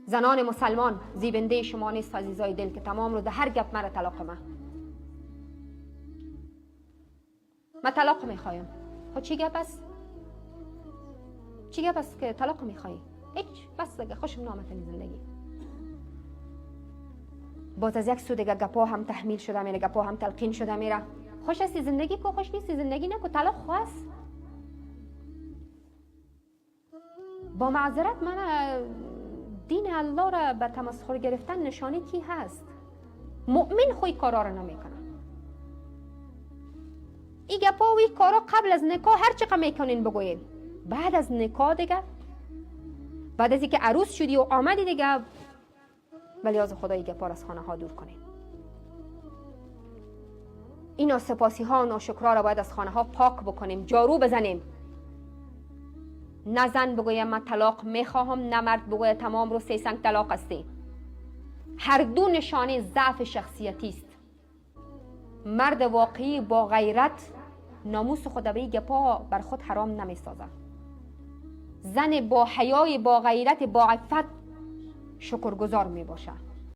زنان مسلمان زیبنده شما نیست عزیزای دل که تمام رو ده هر گپ مرا طلاق ما طلاق میخوایم. خب چی گپ است؟ چی گپ است که طلاق میخوایی؟ هیچ، بس دیگه خوشم نامت زندگی. باز از یک سو دیگه گپا هم تحمیل شده میره، گپا هم تلقین شده میره. خوش هستی زندگی کو، خوش نیستی زندگی نکو، طلاق خواست. با معذرت من دین الله را به تمسخر گرفتن نشانه کی هست؟ مؤمن خوی کارا را نمیکنه. این گپا و این کارا قبل از نکاح هر چقدر میکنین بگوین، بعد از نکاح دیگه، بعد از اینکه عروس شدی و آمدی دیگه، ولی از خدای گپا را از خانه ها دور کنین. این ناسپاسی ها و ناشکرا را باید از خانه ها پاک بکنیم، جارو بزنیم. نه زن بگویه من طلاق میخواهم، نه مرد بگویه تمام رو 3 سنگ طلاق هستی. هر دو نشانه ضعف شخصیتی است. مرد واقعی با غیرت ناموس خود به گپا بر خود حرام نمیسازه. زن با حیای، با غیرت، با عفت شکرگزار می باشه.